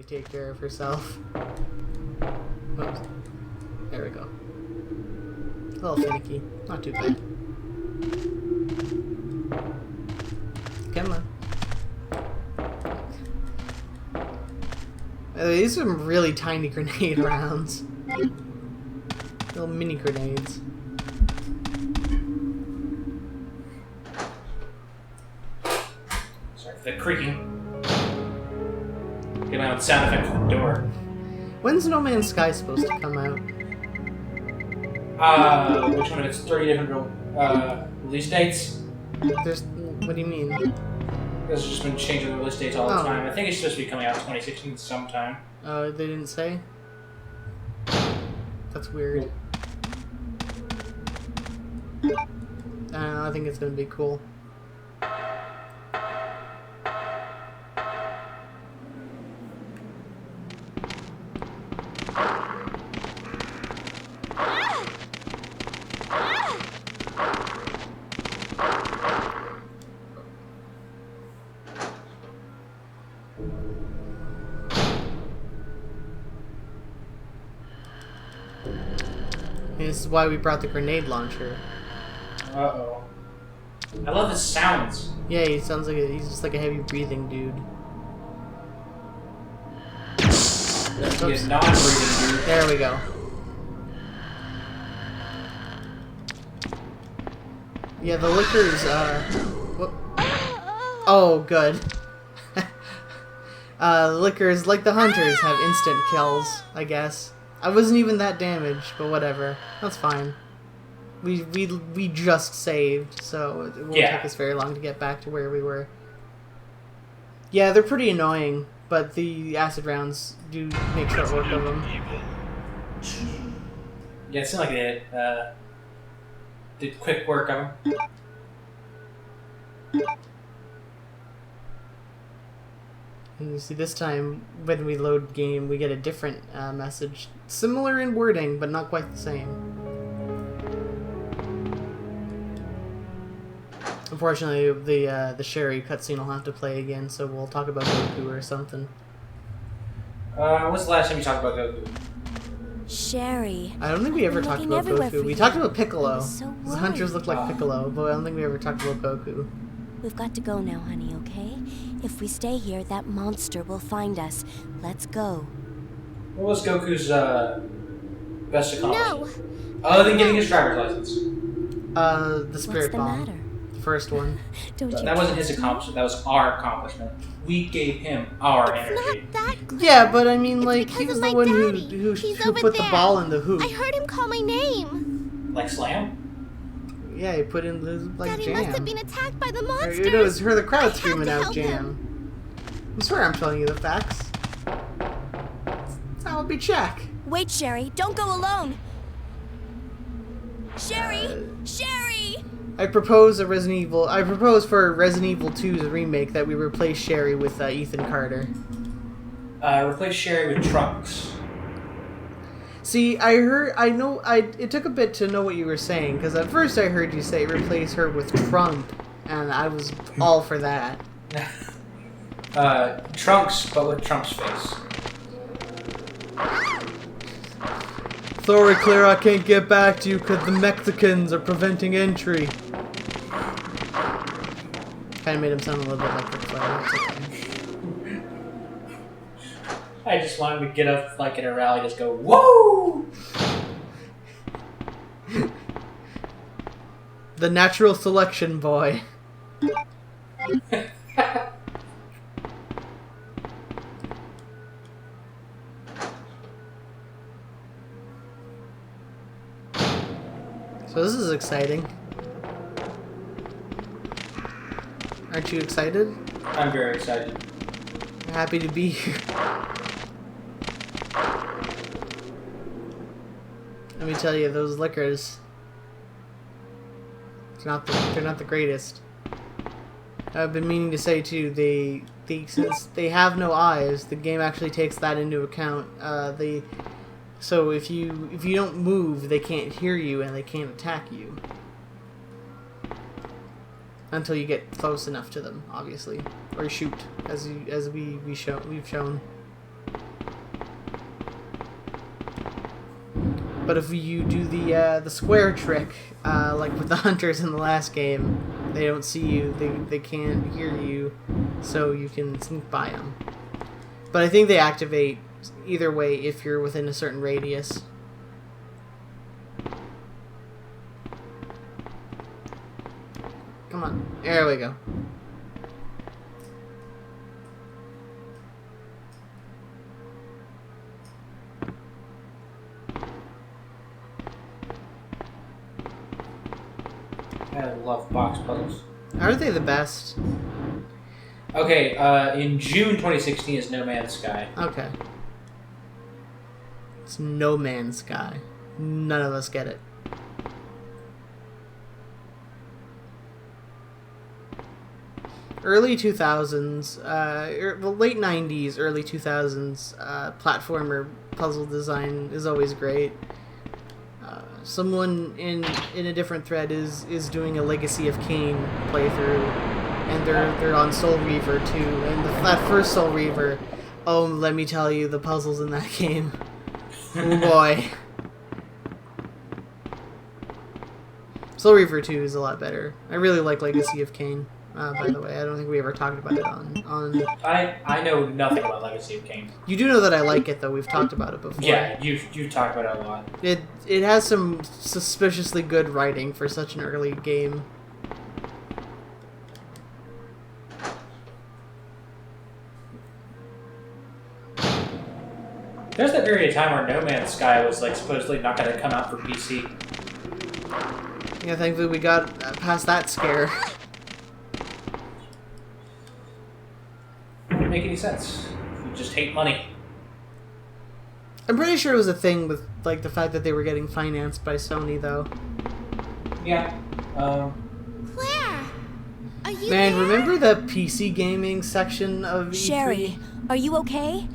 definitely take care of herself. Oops. There we go. A little finicky. Not too bad. Come on. These are some really tiny grenade rounds. Little mini grenades. Sorry for the creaking. Get my own sound effect for the door. When's No Man's Sky supposed to come out? Which one? It's 30 different release dates. There's... What do you mean? There's just been changing the release dates all the time. I think it's supposed to be coming out 2016 sometime. Oh, they didn't say? That's weird. I don't know, I think it's gonna be cool. This is why we brought the grenade launcher. Uh-oh. I love his sounds. Yeah, he sounds like he's just like a heavy breathing dude. He's non-breathing dude. There we go. Yeah, the liquors, whoop. Oh, good. Liquors, like the hunters, have instant kills, I guess. I wasn't even that damaged, but whatever. That's fine. We just saved, so it won't take us very long to get back to where we were. Yeah, they're pretty annoying, but the acid rounds do make short work of them. Yeah, it seemed like they did quick work of them. And you see, this time, when we load game, we get a different message. Similar in wording, but not quite the same. Unfortunately, the Sherry cutscene will have to play again, so we'll talk about Goku or something. When's the last time you talked about Goku? Sherry. I don't think we ever talked about Goku. We talked about Piccolo. So The hunters look like Piccolo, but I don't think we ever talked about Goku. We've got to go now, honey, okay? If we stay here, that monster will find us. Let's go. What was Goku's best accomplishment? Other than getting his driver's license. The Spirit Bomb. What's the matter? The first one. Don't you That wasn't his accomplishment, that was our accomplishment. We gave him our energy. Not that clear. Yeah, but I mean, like, because he was of the my one daddy. who He's over put the there. ball in the hoop. I heard him call my name. Like Slam? Yeah, he put in the, like, Daddy jam. must have been attacked by the Or, monsters. it was her, the I crowd have screaming to out help jam. him. I swear I'm telling you the facts. That would be check. Wait, Sherry. Don't go alone. Sherry! Sherry! I propose for Resident Evil 2's remake that we replace Sherry with Ethan Carter. Replace Sherry with Trunks. See, it took a bit to know what you were saying, because at first I heard you say replace her with Trump, and I was all for that. Trunks, but with Trump's face. Sorry, Claire, I can't get back to you because the Mexicans are preventing entry. Kind of made him sound a little bit like Ric Flair. It's okay. I just wanted to get up, like in a rally, just go, whoa! The natural selection boy. So this is exciting. Aren't you excited? I'm very excited. Happy to be here. Let me tell you, those liquors, they're not the greatest. I've been meaning to say too, since they have no eyes, the game actually takes that into account. So if you don't move, they can't hear you and they can't attack you until you get close enough to them, obviously, or shoot, as we've shown. But if you do the square trick, like with the hunters in the last game, they don't see you, they can't hear you, so you can sneak by them. But I think they activate either way if you're within a certain radius. Come on. There we go. I love box puzzles. Aren't they the best? Okay, in June 2016 is No Man's Sky. Okay. It's No Man's Sky. None of us get it. Early 2000s, well, late 90s, early 2000s, platformer puzzle design is always great. Someone in a different thread is doing a Legacy of Kain playthrough, and they're on Soul Reaver too. And that first Soul Reaver, oh, let me tell you, the puzzles in that game, oh boy. Soul Reaver 2 is a lot better. I really like Legacy of Kain. By the way, I don't think we ever talked about it on... I know nothing about Legacy of Kain. You do know that I like it, though. We've talked about it before. Yeah, you've talked about it a lot. It has some suspiciously good writing for such an early game. There's that period of time where No Man's Sky was like supposedly not going to come out for PC. Yeah, thankfully we got past that scare. Wouldn't make any sense. You just hate money. I'm pretty sure it was a thing with like the fact that they were getting financed by Sony, though. Yeah. Claire, are you Man, there? remember the PC gaming section of E3? Sherry, are you okay?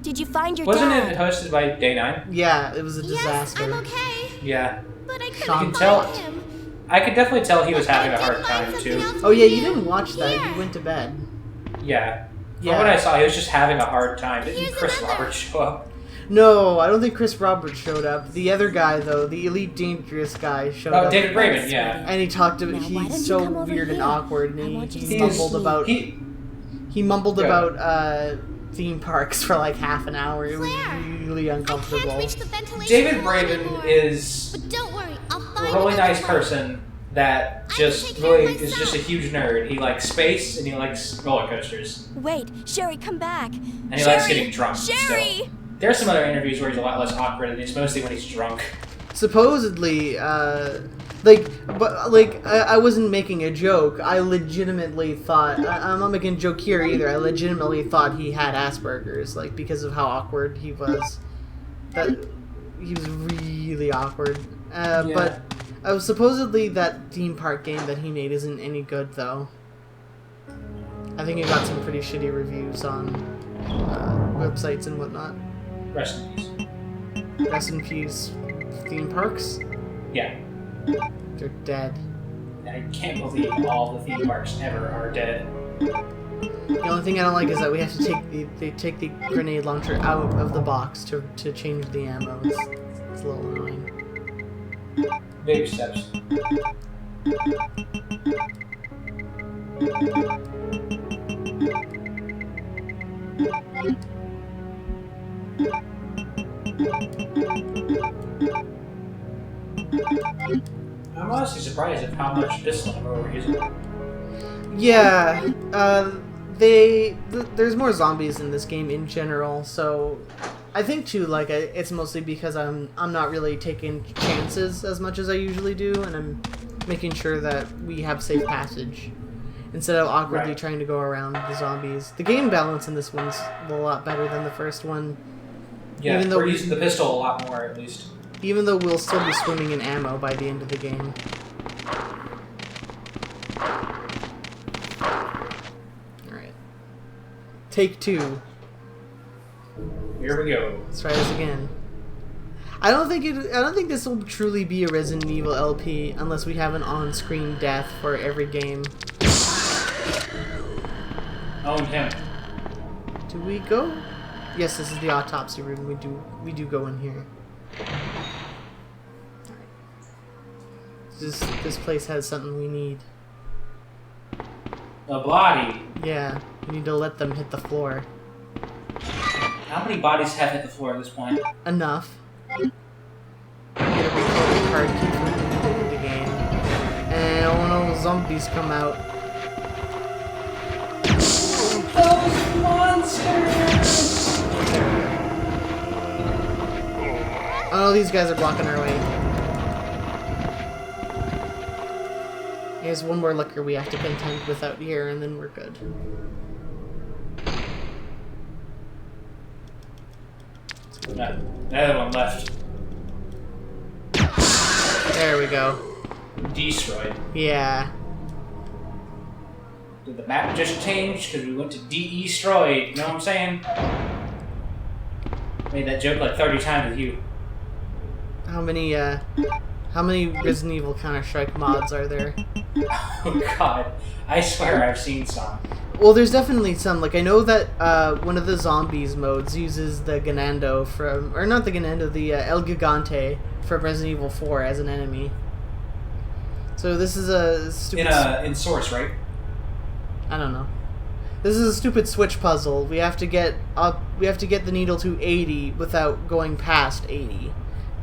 Did you find your Wasn't dad? it hosted by Day 9? Yeah, it was a disaster. Yes, I'm okay. Yeah. But I Shock. couldn't tell- find him. I could definitely tell he was But having I a hard did find time something too. else Oh yeah, you for didn't watch that. Here. You went to bed. Yeah. From Yeah. what I saw, he was just having a hard time. Didn't Here's Chris another. Roberts show up? No, I don't think Chris Roberts showed up. The other guy, though, the Elite Dangerous guy, showed up. Oh, David Braben, yeah. And he talked to Now, why don't he's you so come over weird and here? awkward, I and want you to he see mumbled me. about he mumbled Yeah. about theme parks for like half an hour. It was Claire, really I uncomfortable. can't reach the ventilation David hole Braben anymore. is But don't worry, I'll a find really another nice one. person that I can just take care of really is myself. just a huge nerd. He likes space and he likes roller coasters. Wait, Sherry, come back. And he likes getting drunk Sherry! still. There are some other interviews where he's a lot less awkward, and it's mostly when he's drunk. Supposedly, I wasn't making a joke. I legitimately thought, I'm not making a joke here either. I legitimately thought he had Asperger's, like, because of how awkward he was. That he was really awkward. But supposedly that theme park game that he made isn't any good, though. I think he got some pretty shitty reviews on websites and whatnot. Rest in peace. Rest in peace, theme parks. Yeah. They're dead. I can't believe all the theme parks ever are dead. The only thing I don't like is that we have to take the grenade launcher out of the box to change the ammo. It's a little annoying. Baby steps. I'm honestly surprised at how much pistol ammo we're using. Yeah, there's more zombies in this game in general, so I think too, like, it's mostly because I'm not really taking chances as much as I usually do, and I'm making sure that we have safe passage instead of awkwardly Right. trying to go around the zombies. The game balance in this one's a lot better than the first one. Yeah, Even though we're we- using the pistol a lot more, at least. Even though we'll still be swimming in ammo by the end of the game. Alright. Take two. Here we go. Let's try this again. I don't think this will truly be a Resident Evil LP unless we have an on-screen death for every game. Own him. Do we go? Yes, this is the autopsy room. We do go in here. this place has something we need. A body. Yeah, we need to let them hit the floor. How many bodies have hit the floor at this point? Enough. Get a recording card key from the game. And when all the zombies come out. Those monsters! Oh, these guys are blocking our way. Here's one more liquor we have to contend with out here, and then we're good. No, another one left. There we go. Destroyed. Yeah. Did the map just change because we went to de-destroyed? You know what I'm saying? Made that joke like 30 times with you. How many Resident Evil Counter-Strike mods are there? Oh god. I swear I've seen some. Well, there's definitely some. Like, I know that one of the zombies modes uses the Ganando from... Or not the Ganando, the El Gigante from Resident Evil 4 as an enemy. So this is a stupid... In Source, right? I don't know. This is a stupid switch puzzle. We have to get the needle to 80 without going past 80.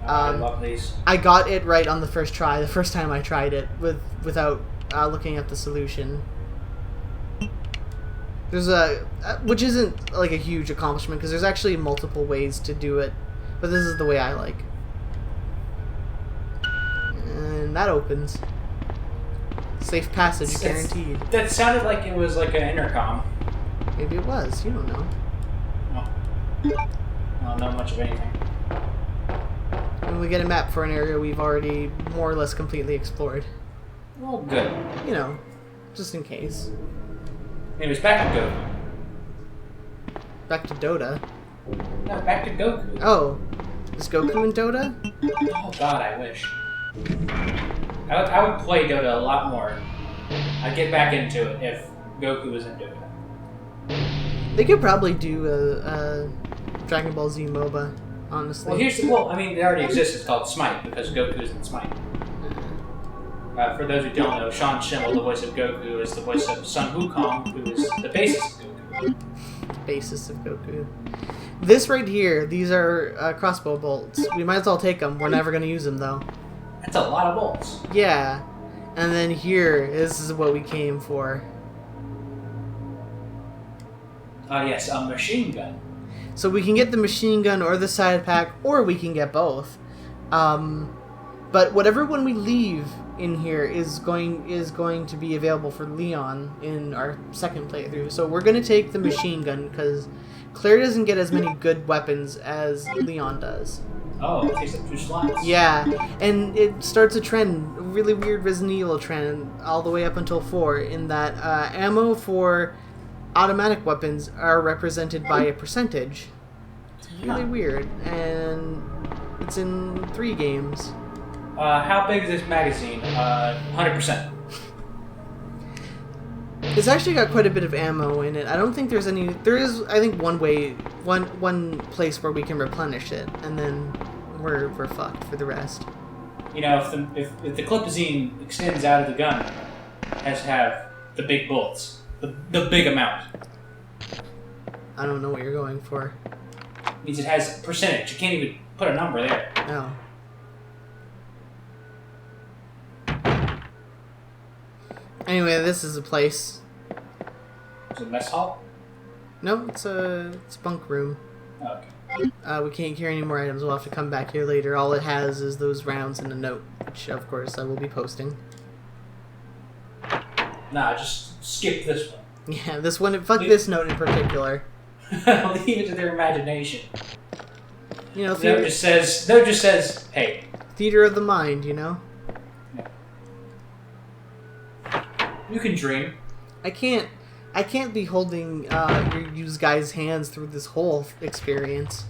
I got it right on the first try. The first time I tried it without looking at the solution. There's which isn't like a huge accomplishment because there's actually multiple ways to do it, but this is the way I like. And that opens. Safe passage guaranteed. That sounded like it was like an intercom. Maybe it was. You don't know. No. I don't know much of anything. And we get a map for an area we've already more or less completely explored. Well, good. You know, just in case. Anyways, back to Goku. Back to Dota. No, back to Goku. Oh, is Goku in Dota? Oh god, I wish. I would play Dota a lot more. I'd get back into it if Goku was in Dota. They could probably do a Dragon Ball Z MOBA, honestly. I mean, it already exists. It's called Smite because Goku's in Smite. For those who don't know, Sean Schemmel, the voice of Goku, is the voice of Sun Wukong, who is the basis of Goku. Basis of Goku. This right here, these are crossbow bolts. We might as well take them. We're never going to use them, though. That's a lot of bolts. Yeah. And then here, this is what we came for. Yes, a machine gun. So we can get the machine gun or the side pack, or we can get both. But whatever one we leave in here is going to be available for Leon in our second playthrough. So we're going to take the machine gun because Claire doesn't get as many good weapons as Leon does. Oh, it takes up 2 slots. Yeah, and it starts a trend, a really weird Resident Evil trend, all the way up until 4, in that ammo for automatic weapons are represented by a percentage. It's really weird, and it's in 3 games. How big is this magazine? 100%. It's actually got quite a bit of ammo in it. I don't think there's any... There is, I think, one place where we can replenish it, and then we're fucked for the rest. You know, if the clipazine extends out of the gun, it has to have the big bullets. The big amount. I don't know what you're going for. It means it has a percentage. You can't even put a number there. No. Anyway, this is a place. Is it a mess hall? No, it's a bunk room. Oh, okay. We can't carry any more items. We'll have to come back here later. All it has is those rounds and a note, which, of course, I will be posting. Nah, just skip this one. Yeah, this one. Fuck this note in particular. Leave it to their imagination. You know, Note just says, hey. Theater of the mind, you know? Yeah. You can dream. I can't be holding you guys' hands through this whole experience.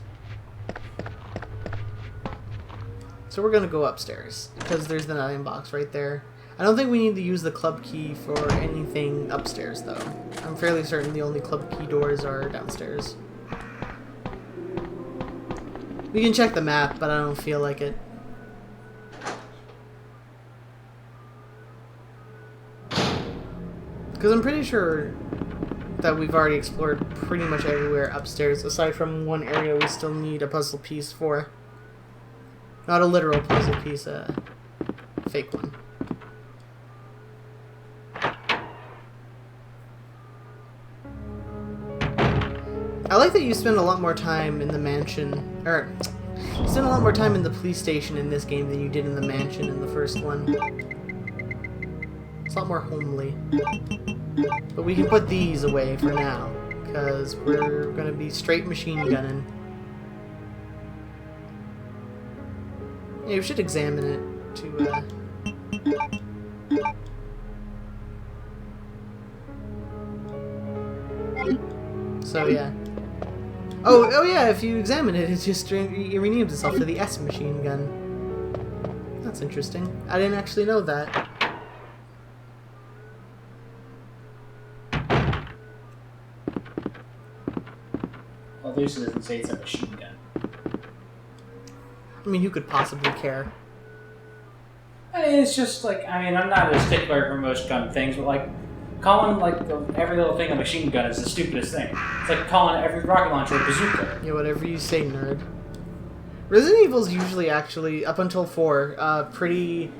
So we're gonna go upstairs, because there's the item box right there. I don't think we need to use the club key for anything upstairs, though. I'm fairly certain the only club key doors are downstairs. We can check the map, but I don't feel like it. Because I'm pretty sure that we've already explored pretty much everywhere upstairs, aside from one area we still need a puzzle piece for. Not a literal puzzle piece, a fake one. I like that you spend a lot more time in the mansion, or you spend a lot more time in the police station in this game than you did in the mansion in the first one. It's a lot more homely. But we can put these away for now, because we're going to be straight machine gunning. Yeah, we should examine it to, So, yeah. Oh yeah, if you examine it, it just renames itself to the S machine gun. That's interesting. I didn't actually know that. Well, at least it doesn't say it's a machine gun. I mean, who could possibly care? I mean, it's just like, I mean, I'm not a stickler for most gun things, but like, calling like every little thing a machine gun is the stupidest thing. It's like calling every rocket launcher a bazooka. Yeah, whatever you say, nerd. Resident Evil's usually actually, up until 4, pretty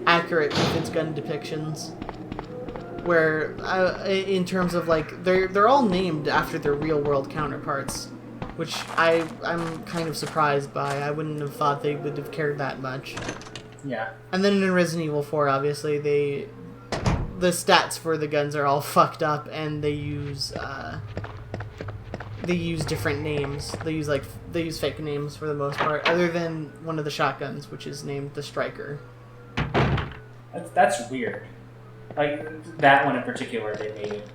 accurate with its gun depictions. Where, in terms of like, they're all named after their real-world counterparts. Which I'm kind of surprised by. I wouldn't have thought they would have cared that much. Yeah. And then in Resident Evil 4, obviously, the stats for the guns are all fucked up, and they use different names. They use fake names for the most part, other than one of the shotguns, which is named the Striker. That's weird. Like that one in particular, they made it.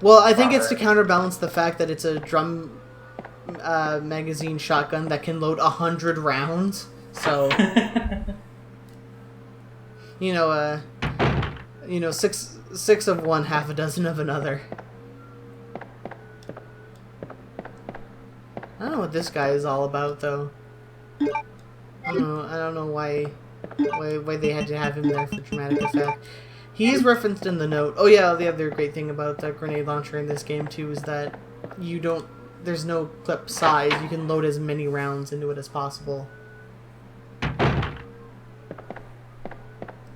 Well, I think it's to counterbalance the fact that it's a drum magazine shotgun that can load 100 rounds. So, you know, six of one, half a dozen of another. I don't know what this guy is all about, though. I don't know why they had to have him there for dramatic effect. He is referenced in the note. Oh yeah, the other great thing about the grenade launcher in this game too is that there's no clip size. You can load as many rounds into it as possible.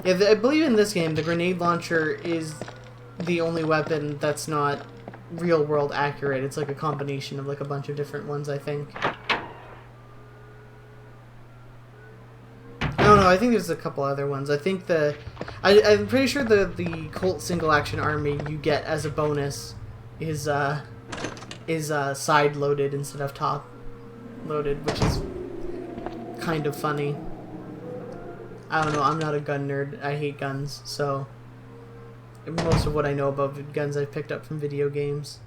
Yeah, I believe in this game the grenade launcher is the only weapon that's not real-world accurate. It's like a combination of like a bunch of different ones, I think. I don't know, I think there's a couple other ones. I think I'm pretty sure the Colt single-action army you get as a bonus is side-loaded instead of top-loaded, which is kind of funny. I don't know, I'm not a gun nerd. I hate guns, so most of what I know about guns I've picked up from video games.